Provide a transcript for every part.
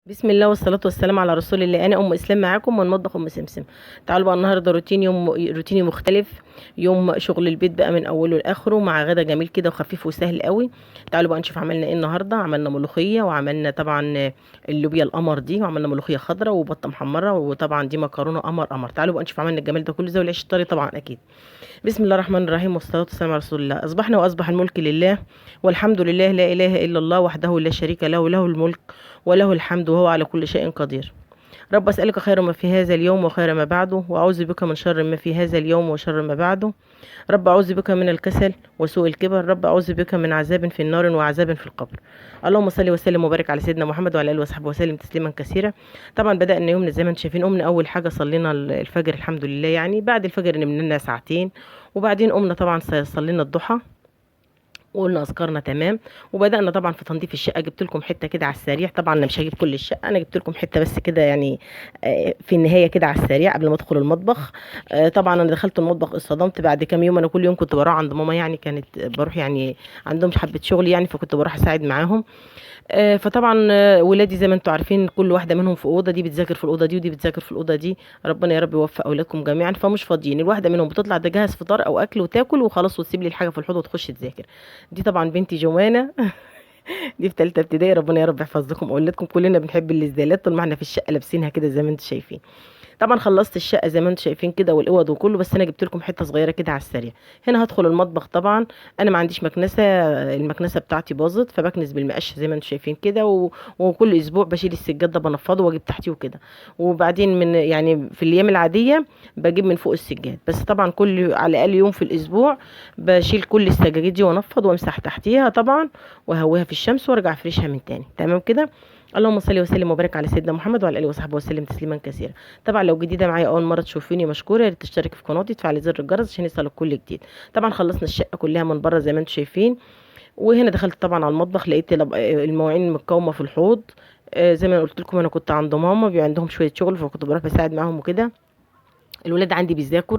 بسم الله والصلاة والسلام على رسول الله. أنا أم إسلام معاكم من مطبخ أم سمسم. تعالوا بقى النهاردة روتيني مختلف. يوم شغل البيت بقى من أوله لآخره مع غدا جميل كده وخفيف وسهل قوي. تعالوا بقى نشوف عملنا إيه النهاردة. عملنا ملوخية وعملنا طبعا اللوبيا القمر دي، وعملنا ملوخية خضراء وبطة محمرة، وطبعا دي مكرونة قمر. تعالوا بقى نشوف عملنا الجمال ده كله زي والعيش الطري طبعا أكيد. بسم الله الرحمن الرحيم والصلاة والسلام على رسول الله. أصبحنا وأصبح الملك لله، والحمد لله، لا إله إلا الله وحده لا شريك له، له الملك وله الحمد وهو على كل شيء قدير. رب أسألك خير ما في هذا اليوم وخير ما بعده، وأعوذ بك من شر ما في هذا اليوم وشر ما بعده. رب أعوذ بك من الكسل وسوء الكبر. رب أعوذ بك من عذاب في النار وعذاب في القبر. اللهم صل وسلم وبارك على سيدنا محمد وعلى آله وصحبه وسلم تسليما كثيرا. طبعا بدأنا يومنا زي ما انتم شايفين. قمنا أول حاجة صلينا الفجر الحمد لله، يعني بعد الفجر نمنا لنا ساعتين، وبعدين قمنا طبعا صلينا الضحى وقلنا اذكارنا تمام. وبدانا طبعا في تنظيف الشقه. جبت لكم حته كده على السريع، طبعا انا مش هجيب كل الشقه، انا جبت لكم حته بس كده يعني في النهايه كده على السريع قبل ما ادخل المطبخ. طبعا انا دخلت المطبخ اتصدمت بعد كام يوم. انا كل يوم كنت بروح عند ماما، يعني كانت بروح يعني عندهم حبه شغل يعني، فكنت بروح اساعد معاهم. فطبعا ولادي زي ما انتم عارفين كل واحده منهم في اوضه، دي بتذاكر في الاوضه دي ودي بتذاكر في الاوضه دي. ربنا يا رب يوفق اولادكم جميعا. فمش فاضيين، الواحده منهم بتطلع تجهز فطار او اكل وتاكل وخلاص، وتسيب لي الحاجه في الحوض وتخش تذاكر. دي طبعا بنتي جوانا دي في ثالثه ابتدائي. ربنا يا رب يحفظ لكم اولادكم. كلنا بنحب الازدالات طول ما احنا في الشقه لابسينها كده زي ما انتم شايفين. طبعا خلصت الشقه زي ما انتم شايفين كده والاوض وكله، بس انا جبت لكم حته صغيره كده على السريع. هنا هدخل المطبخ. طبعا انا ما عنديش مكنسه، المكنسه بتاعتي باظت، فبكنس بالمقش زي ما انتم شايفين كده وكل اسبوع بشيل السجاد ده بنفضه واجيب تحتيه وكده. وبعدين من يعني في الايام العاديه بجيب من فوق السجاد، بس طبعا كل على الاقل يوم في الاسبوع بشيل كل السجاجيد دي وانفض وامسح تحتيها طبعا، واهويها في الشمس وارجع افرشها من تاني. تمام كده. اللهم صل وسلم وبارك على سيدنا محمد وعلى اله وصحبه وسلم تسليما كثيرا. طبعا لو جديده معايا اول مره تشوفيني مشكوره، يا ريت تشتركي في قناتي تفعلي زر الجرس عشان يوصلك كل جديد. طبعا خلصنا الشقه كلها من بره زي ما انتم شايفين. وهنا دخلت طبعا على المطبخ، لقيت المواعين متكومه في الحوض. زي ما قلت لكم انا كنت عند ماما بيبقى عندهم شويه شغل، فكنت بروح بساعد معاهم وكده. الولاد عندي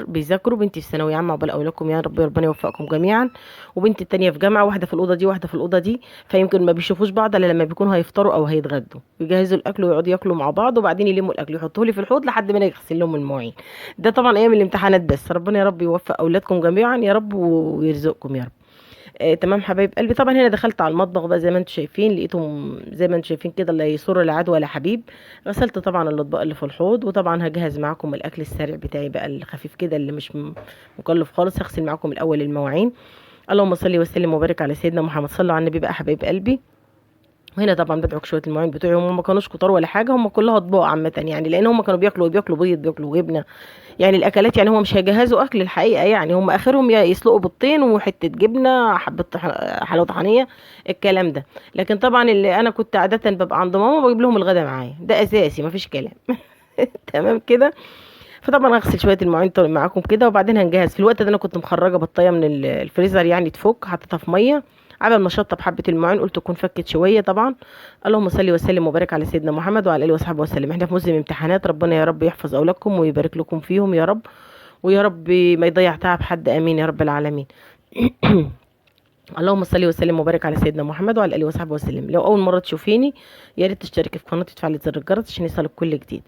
بيذاكروا. بنتي في ثانويه عامه، عقبال اولادكم يا رب، ربنا يوفقكم جميعا. وبنتي التانية في جامعه، واحده في الاوضه دي واحده في الاوضه دي. فيمكن ما بيشوفوش بعض الا لما بيكونوا هيفطروا او هيتغدوا، يجهزوا الاكل ويقعدوا ياكلوا مع بعض، وبعدين يلموا الاكل يحطوه لي في الحوض لحد ما انا اغسل لهم المواعين. ده طبعا ايام الامتحانات بس. ربنا يا رب يوفق اولادكم جميعا يا رب ويرزقكم يا رب. تمام حبايب قلبي. طبعا هنا دخلت على المطبخ بقى زي ما انتم شايفين، لقيتهم زي ما انتم شايفين كده لا يسر لا عدوى ولا حبيب. غسلت طبعا الاطباق اللي في الحوض، وطبعا هجهز معاكم الاكل السريع بتاعي بقى الخفيف كده اللي مش مكلف خالص. هغسل معاكم الاول المواعين. اللهم صل وسلم وبارك على سيدنا محمد. صلوا على النبي بقى حبايب قلبي. وهنا طبعا بدعك شويه المواعين بتوعي، هم ما كانوش كتار ولا حاجه، هم كلها اطباق عامه يعني، لان هم كانوا بياكلوا بيض، بياكلوا جبنه. يعني الاكلات يعني هم مش هيجهزوا اكل الحقيقه، يعني هم اخرهم يسلقوا بيضتين وحته جبنه حبه حلاوه طحينيه الكلام ده. لكن طبعا اللي انا كنت عاده ببقى عند ماما بجيب لهم الغدا معايا، ده اساسي مفيش كلام تمام كده. فطبعا هغسل شويه المواعين معاكم كده، وبعدين هنجهز. في الوقت ده انا كنت مخرجه بطايه من الفريزر يعني تفك، حطيتها في ميه قبل ما اشطب حبه المواعين، قلت تكون فكت شويه طبعا. اللهم صل وسلم وبارك على سيدنا محمد وعلى اله وصحبه وسلم. احنا في موسم امتحانات، ربنا يا رب يحفظ اولادكم ويبارك لكم فيهم يا رب، ويا رب ما يضيع تعب حد، امين يا رب العالمين اللهم صل وسلم وبارك على سيدنا محمد وعلى اله وصحبه وسلم. لو اول مره تشوفيني يا ريت تشتركي في قناتي وتفعلي زر الجرس عشان يوصلك كل جديد.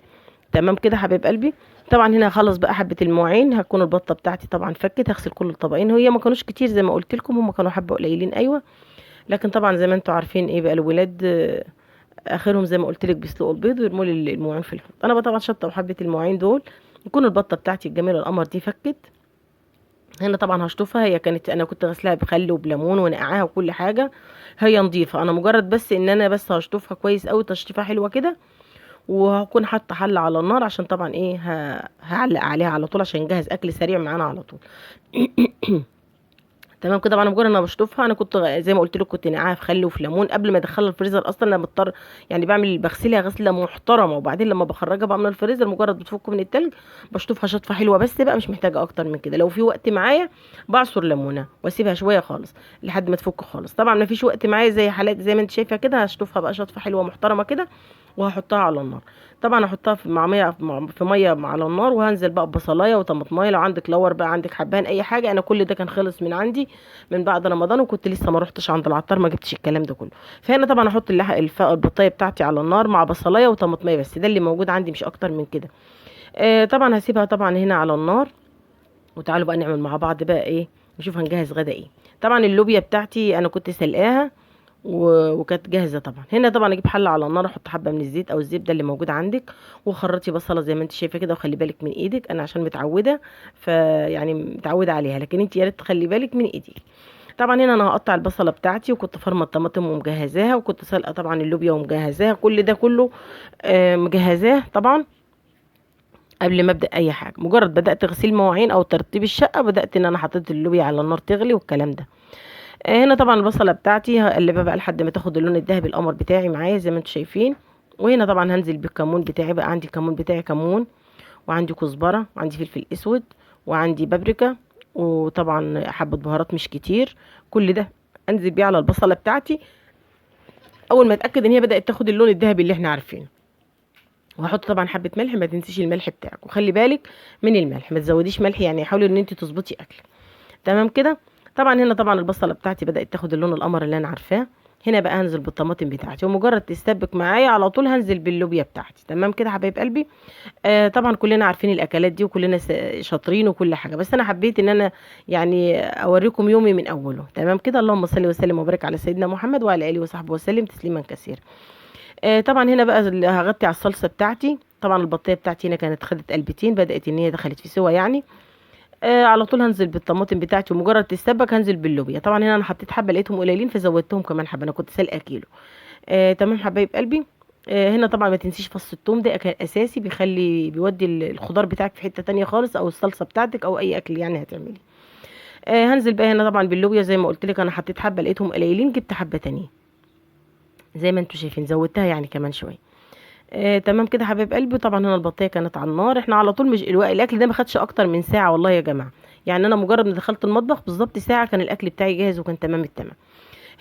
تمام كده حبيب قلبي. طبعا هنا هخلص بقى حبه المواعين، هتكون البطه بتاعتي طبعا فكت، هغسل كل الطبقين. هي ما كانوش كتير زي ما قلت لكم، هم كانوا حبه قليلين ايوه. لكن طبعا زي ما انتم عارفين ايه بقى الولاد اخرهم زي ما قلت لك بيسلقوا البيض ويرموا لي المواعين في الحوض. انا بقى طبعا شطه حبه المواعين دول، يكون البطه بتاعتي الجميله القمر دي فكت. هنا طبعا هشطفها. هي كانت انا كنت غسلاها بخل وبليمون ونقعاها وكل حاجه، هي نظيفه. انا مجرد بس ان انا بس هشطفها كويس قوي تشطيفه حلوه كده. وهكون حاطه حله على النار عشان طبعا ايه هعلق عليها على طول عشان نجهز اكل سريع معانا على طول تمام كده. طبعا مجرد انا بشطفها، انا كنت زي ما قلت لك كنت نقعها في خل وفي ليمون قبل ما ادخلها الفريزر. اصلا انا بضطر يعني بغسلها غسله محترمه، وبعدين لما بخرجها بقى من الفريزر مجرد بتفك من التلج بشطفها شطفه حلوه بس بقى، مش محتاجه اكتر من كده. لو في وقت معايا بعصر ليمونه واسيبها شويه خالص لحد ما تفك خالص. طبعا ما فيش وقت معايا زي حالات زي ما انت شايفه كده، هشطفها بقى شطفه حلوه محترمه كده وهحطها على النار. طبعا هحطها مع ميه، في ميه على النار، وهنزل بقى ببصلايه وطماطمايه، لو عندك لور بقى، عندك حبان، اي حاجه. انا كل ده كان خلص من عندي من بعد رمضان، وكنت لسه ما روحتش عند العطار، ما جبتش الكلام ده كله. فهنا طبعا احط البطايه بتاعتي على النار مع بصلايه وطماطمايه، بس ده اللي موجود عندي مش اكتر من كده. طبعا هسيبها طبعا هنا على النار. وتعالوا بقى نعمل مع بعض بقى ايه، نشوف هنجهز غدا ايه. طبعا اللوبيا بتاعتي انا كنت سلقاها وكانت جاهزه. طبعا هنا طبعا اجيب حله على النار، احط حبه من الزيت او الزبده اللي موجود عندك، وخرطي بصله زي ما انت شايفه كده، وخلي بالك من ايدك. انا عشان متعوده، فيعني متعوده عليها، لكن انت يا ريت تخلي بالك من ايدك. طبعا هنا انا هقطع البصله بتاعتي، وكنت فرمه الطماطم ومجهزاها، وكنت سلقه طبعا اللوبيا ومجهزاها، كل ده كله مجهزاه طبعا قبل ما ابدا اي حاجه. مجرد بدات غسيل مواعين او ترتيب الشقه، بدات ان انا حطيت اللوبيا على النار تغلي والكلام ده. هنا طبعا البصله بتاعتي هقلبها بقى لحد ما تاخد اللون الذهبي القمر بتاعي معايا زي ما انتم شايفين. وهنا طبعا هنزل بالكمون بتاعي بقى، عندي الكمون بتاعي كمون، وعندي كزبره، وعندي فلفل اسود، وعندي بابريكا، وطبعا حبه بهارات مش كتير. كل ده انزل بيه على البصله بتاعتي اول ما اتاكد ان هي بدات تاخد اللون الذهبي اللي احنا عارفينه. وهحط طبعا حبه ملح، ما تنسيش الملح بتاعك، وخلي بالك من الملح، ما تزوديش ملح، يعني حاولي ان انت تظبطي اكل. تمام كده. طبعا هنا طبعا البصله بتاعتي بدات تاخد اللون القمر اللي انا عارفاه. هنا بقى هنزل بالطماطم بتاعتي، ومجرد تستبك معايا على طول هنزل باللوبيا بتاعتي. تمام كده حبايب قلبي. طبعا كلنا عارفين الاكلات دي، وكلنا شاطرين وكل حاجه، بس انا حبيت ان انا يعني اوريكم يومي من اوله. تمام كده. اللهم صل وسلم وبارك على سيدنا محمد وعلى اله وصحبه وسلم تسليما كثيرا. طبعا هنا بقى هغطي على الصلصه بتاعتي. طبعا البطيه بتاعتي هنا كانت خدت قلبتين، بدات ان هي دخلت في سوا يعني. على طول هنزل بالطماطم بتاعتي، ومجرد تستبك هنزل باللوبيا. طبعا هنا انا حطيت حبه لقيتهم قليلين فزودتهم كمان حبه، انا كنت سالقه كيلو. تمام حبايب قلبي. هنا طبعا ما تنسيش فص الثوم، ده كان اساسي، بيودي الخضار بتاعك في حته تانية خالص، او الصلصه بتاعتك او اي اكل يعني هتعملي. هنزل بقى هنا طبعا باللوبيا زي ما قلت لك، انا حطيت حبه لقيتهم قليلين، جبت حبه تانية زي ما انتم شايفين، زودتها يعني كمان شويه. تمام كده حبايب قلبي. طبعا هنا البطيه كانت على النار، احنا على طول، مش الاكل ده ما خدش اكتر من ساعه والله يا جماعه. يعني انا مجرد ما دخلت المطبخ بالظبط ساعه كان الاكل بتاعي جاهز وكان تمام التمام.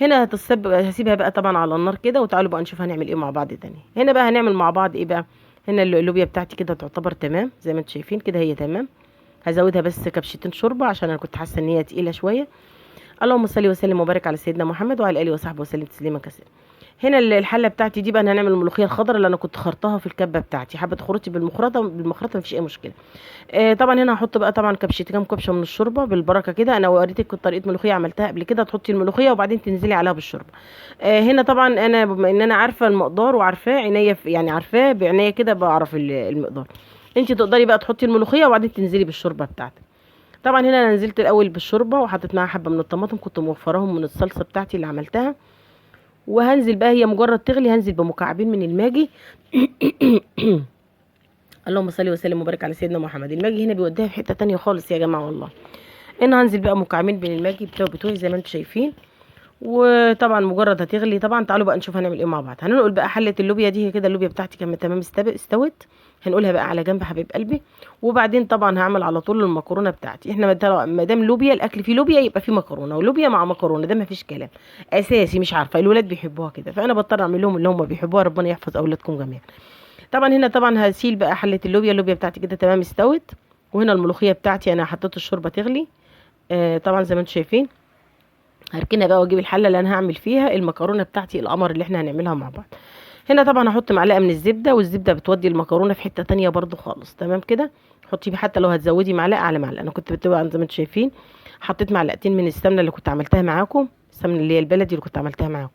هنا هسيبها بقى طبعا على النار كده، وتعالوا بقى نشوف هنعمل ايه مع بعض تاني. هنا بقى هنعمل مع بعض ايه بقى. هنا اللوبيا بتاعتي كده تعتبر تمام زي ما انتم شايفين كده، هي تمام. هزودها بس كبشتين شوربه عشان انا كنت حاسه ان هي تقيله شويه. اللهم صل وسلم وبارك على سيدنا محمد وعلى اله وصحبه وسلم تسليما كثيرا. هنا الحله بتاعتي دي بقى انا هنعمل الملوخيه الخضراء اللي انا كنت خرطها في الكبه بتاعتي، حابه تخرطي بالمخرطه مفيش اي مشكله. طبعا هنا هحط بقى طبعا كام كبشه من الشوربه بالبركه كده. انا وريتك طريقه ملوخيه عملتها قبل كده، تحطي الملوخيه وبعدين تنزلي عليها بالشوربه. هنا طبعا انا بما ان انا عارفه المقدار وعارفاه عينيا يعني عارفاه بعناية كده، بعرف المقدار. انت تقدري بقى تحطي الملوخيه وبعدين تنزلي بالشوربه بتاعتك. طبعا هنا انا نزلت الاول بالشوربه، وحطيت معاها حبه من الطماطم كنت موفراهم من الصلصه بتاعتي اللي عملتها. وهنزل بقى هي مجرد تغلي هنزل بمكعبين من الماجي. اللهم صل وسلم وبارك على سيدنا محمد. الماجي هنا بيوديها في حته تانية خالص يا جماعه والله. هنا هنزل بقى مكعبين من الماجي بتوعي زي ما انتم شايفين. وطبعا مجرد هتغلي طبعا تعالوا بقى نشوف هنعمل ايه مع بعض. هننقل بقى حله اللوبيا دي كده، اللوبيا بتاعتي كانت تمام استوت. هنقولها بقى على جنب حبيب قلبي. وبعدين طبعا هعمل على طول المكرونه بتاعتي. احنا ما دام لوبيا الاكل فيه لوبيا يبقى فيه مكرونه، ولوبيا مع مكرونه ده ما فيش كلام، اساسي. مش عارفه الولاد بيحبوها كده، فانا بضطر اعمل لهم اللي هم بيحبوها. ربنا يحفظ اولادكم جميعا. طبعا هنا طبعا هشيل بقى حله اللوبيا بتاعتي كده تمام استوت. وهنا الملوخيه بتاعتي انا حطيت الشوربه تغلي. طبعا زي ما انتم شايفين. هركنها بقى واجيب الحله اللي انا هعمل فيها المكرونه بتاعتي القمر اللي احنا هنعملها مع بعض. هنا طبعا هحط معلقه من الزبده، والزبده بتودي المكرونه في حته تانية برضو خالص. تمام كده. حطي حتى لو هتزودي معلقه على معلقه، انا كنت بتبقى زي ما انتم شايفين حطيت معلقتين من السمنه اللي كنت عملتها معاكم، السمنه اللي هي البلدي اللي كنت عملتها معاكم.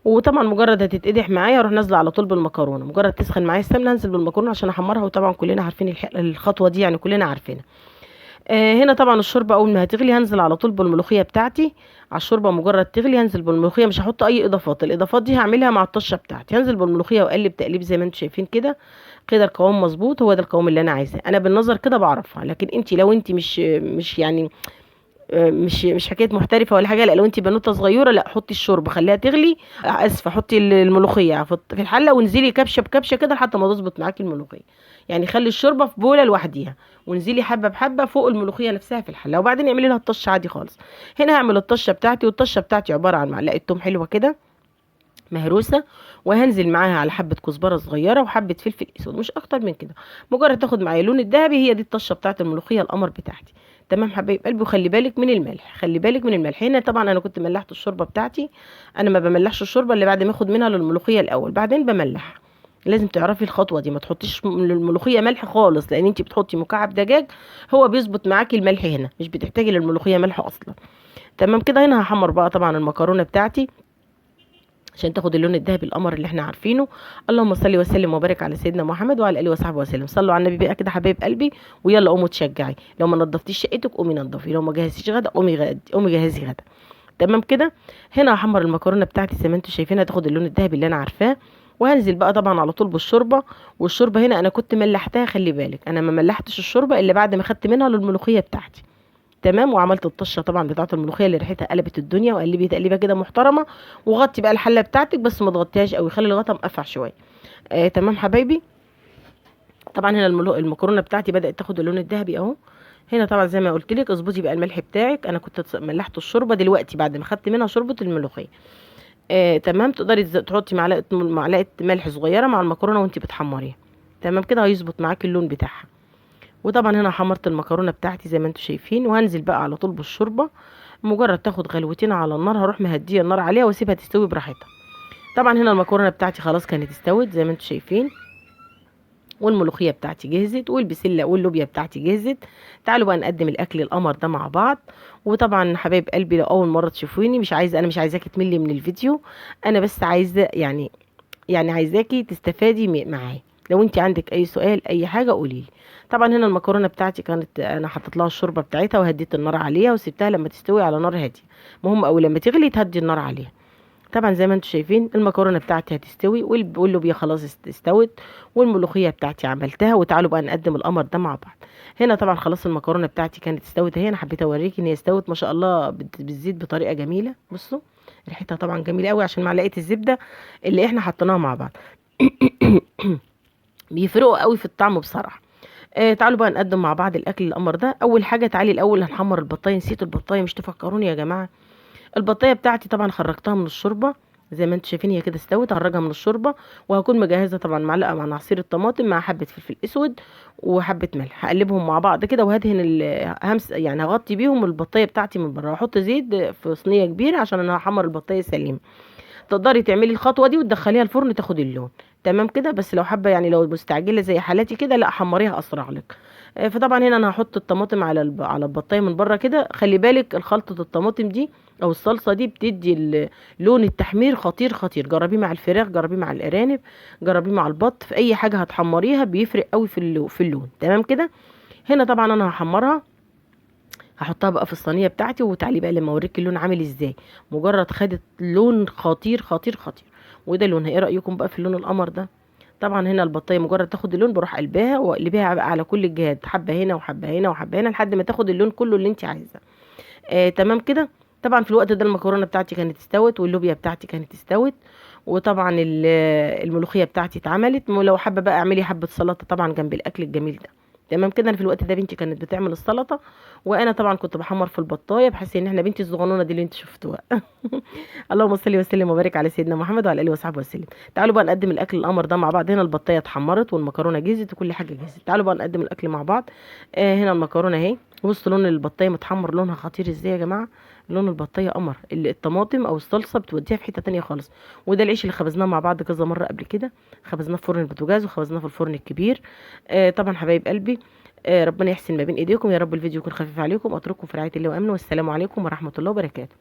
وطبعا مجرد هتتقدح معايا اروح نازله على طول بالمكرونه، مجرد تسخن معايا السمنه انزل بالمكرونه عشان احمرها. وطبعا كلنا عارفين الخطوه دي، يعني كلنا عارفينها. هنا طبعا الشوربه اول ما هتغلي هنزل على طول بالملوخيه بتاعتي على الشوربه. مجرد تغلي هنزل بالملوخيه، مش هحط اي اضافات، الاضافات دي هعملها مع الطشه بتاعتي. هنزل بالملوخيه واقلب تقليب زي ما انتم شايفين كده. كده القوام مظبوط، هو ده القوام اللي انا عايزاه. انا بالنظر كده بعرفها، لكن انت لو انت مش يعني مش حكايه محترفه ولا حاجه، لا لو انت بنوته صغيره لا حطي الشوربه خليها تغلي. اسفه، حطي الملوخيه في الحله وانزلي كبشه بكبشه كده لحد ما تظبط معاكي الملوخيه. يعني خلي الشوربه في بوله لوحديها، وانزلي حبه بحبه فوق الملوخيه نفسها في الحله، وبعدين اعملي لها الطشه عادي خالص. هنا هعمل الطشه بتاعتي، والطشه بتاعتي عباره عن معلقه توم حلوه كده، مهروسه، وهنزل معاها على حبه كزبره صغيره وحبه فلفل اسود، مش اكتر من كده. مجرد تاخد معايا اللون الذهبي، هي دي الطشه بتاعه الملوخيه القمر بتاعتي. تمام حبايب قلبي. وخلي بالك من الملح، خلي بالك من الملح. هنا طبعا انا كنت ملحت الشوربه بتاعتي. انا ما بملحش الشوربه اللي بعد ما اخد منها للملوخيه الاول، بعدين بملح. لازم تعرفي الخطوه دي، ما تحطيش للملوخيه ملح خالص، لان انت بتحطي مكعب دجاج، هو بيظبط معاكي الملح هنا، مش بتحتاجي للملوخيه ملح اصلا. تمام كده. هنا هحمر بقى طبعا المكرونه بتاعتي عشان تاخد اللون الذهبي القمر اللي احنا عارفينه. اللهم صل وسلم وبارك على سيدنا محمد وعلى اله وصحبه وسلم. صلوا على النبي بقى كده حبايب قلبي، ويلا قوموا تشجعي. لو ما نضفتيش شقتك قومي نضفي، لو ما جهزتيش غدا قومي جهزي غدا. تمام كده. هنا هحمر المكرونه بتاعتي زي ما انتم شايفين، هتاخد اللون الذهبي اللي انا عارفاه. وهنزل بقى طبعا على طول بالشوربه. والشوربه هنا انا كنت ملحتها، خلي بالك انا ما ملحتش الشوربه الا بعد ما خدت منها للملوخيه بتاعتي. تمام. وعملت الطشه طبعا بتاعه الملوخيه اللي ريحتها قلبت الدنيا، وقلبي تقليبه كده محترمه. وغطي بقى الحله بتاعتك، بس ما تغطيهاش قوي، خلي الغطا مقفع شويه. تمام حبايبي. طبعا هنا المكرونه بتاعتي بدات تاخد اللون الذهبي اهو. هنا طبعا زي ما قلت لك اظبطي بقى الملح بتاعك. انا كنت ملحت الشوربه دلوقتي بعد ما خدت منها شوربه الملوخيه. تمام. تقدري تحطي معلقه ملح صغيره مع المكرونه وانت بتحمريها. تمام كده، هيظبط معاكي اللون بتاعها. وطبعا هنا حمرت المكرونه بتاعتي زي ما انتم شايفين، وهنزل بقى على طول بالشوربه. مجرد تاخد غلوتين على النار، هروح مهديه النار عليها واسيبها تستوي براحتها. طبعا هنا المكرونه بتاعتي خلاص كانت استوت زي ما انتم شايفين، والملوخيه بتاعتي جهزت، والبسله واللوبيا بتاعتي جهزت. تعالوا بقى نقدم الاكل القمر ده مع بعض. وطبعا حبايب قلبي، لو اول مره تشوفوني، انا مش عايزاكي تملي من الفيديو. انا بس عايزه يعني عايزاكي تستفادي معايا. لو انت عندك اي سؤال اي حاجه قوليلي. طبعا هنا المكرونه بتاعتي كانت انا حطيت لها الشوربه بتاعتها، وهديت النار عليها وسبتها لما تستوي على نار هاديه. مهم قوي لما تغلي تهدي النار عليها. طبعا زي ما انتم شايفين المكرونه بتاعتي هتستوي، واللوبيا خلاص استوت، والملوخيه بتاعتي عملتها. وتعالوا بقى نقدم القمر ده مع بعض. هنا طبعا خلاص المكرونه بتاعتي كانت استوت اهي. انا حبيت اوريكي ان هي استوت ما شاء الله بالزيت بطريقه جميله. بصوا ريحتها طبعا جميله قوي عشان معلقه الزبده اللي احنا حطيناها مع بعض. بيفرقوا قوي في الطعم بصراحه. تعالوا بقى نقدم مع بعض الاكل القمر ده. اول حاجه تعالي الاول هنحمر البطايه. نسيت البطايه، مش تفكروني يا جماعه. البطايه بتاعتي طبعا خرجتها من الشوربه زي ما انتم شايفين، هي كده استوت. هخرجها من الشوربه، وهكون مجهزه طبعا معلقه مع عصير الطماطم مع حبه فلفل اسود وحبه ملح. هقلبهم مع بعض كده، وهدهن يعني هغطي بيهم البطايه بتاعتي من بره. هحط زيت في صينيه كبيره عشان انا هحمر البطايه سليم. تقدري تعملي الخطوه دي وتدخليها الفرن تاخد اللون. تمام كده. بس لو حابه يعني لو مستعجله زي حالاتي كده، لا حمريها اسرع لك. فطبعا هنا انا هحط الطماطم على البطايه من بره كده. خلي بالك الخلطه الطماطم دي او الصلصه دي بتدي لون التحمير خطير خطير. جربيه مع الفراخ، جربيه مع الارانب، جربيه مع البط، في اي حاجه هتحمريها بيفرق قوي في اللون. تمام كده. هنا طبعا انا هحمرها، هحطها بقى في الصينيه بتاعتي. وتعالي بقى لما اوريك اللون عامل ازاي. مجرد خدت لون خطير خطير خطير. وده لونها. ايه رايكم بقى في اللون القمر ده؟ طبعا هنا البطايه مجرد تاخد اللون بروح قلبها واقلبيها بقى على كل الجهات، حبه هنا وحبه هنا وحبه هنا لحد ما تاخد اللون كله اللي انت عايزاه. تمام كده. طبعا في الوقت ده المكرونه بتاعتي كانت استوت، واللوبيا بتاعتي كانت استوت، وطبعا الملوخيه بتاعتي اتعملت. لو حابه بقى اعملي حبه سلطه طبعا جنب الاكل الجميل ده. تمام كده. انا في الوقت ده بنتي كانت بتعمل السلطه، وانا طبعا كنت بحمر في البطايه، بحيث ان احنا بنتي الصغنونه دي اللي انت شفتوها. اللهم صل وسلم وبارك على سيدنا محمد وعلى اله وصحبه وسلم. تعالوا بقى نقدم الاكل القمر ده مع بعض. هنا البطايه اتحمرت والمكرونه جهزت وكل حاجه جهزت. تعالوا بقى نقدم الاكل مع بعض. هنا المكرونه اهي. بصوا لون البطايه متحمر، لونها خطير ازاي يا جماعه. لون البطايه قمر. الطماطم او الصلصه بتوديها في حته تانية خالص. وده العيش اللي خبزناه مع بعض كذا مره قبل كده. خبزناه في فرن البوتاجاز وخبزناه في الفرن الكبير. طبعا حبايب قلبي، ربنا يحسن ما بين ايديكم يا رب. الفيديو يكون خفيف عليكم. اترككم في رعايه الله وامنه، والسلام عليكم ورحمه الله وبركاته.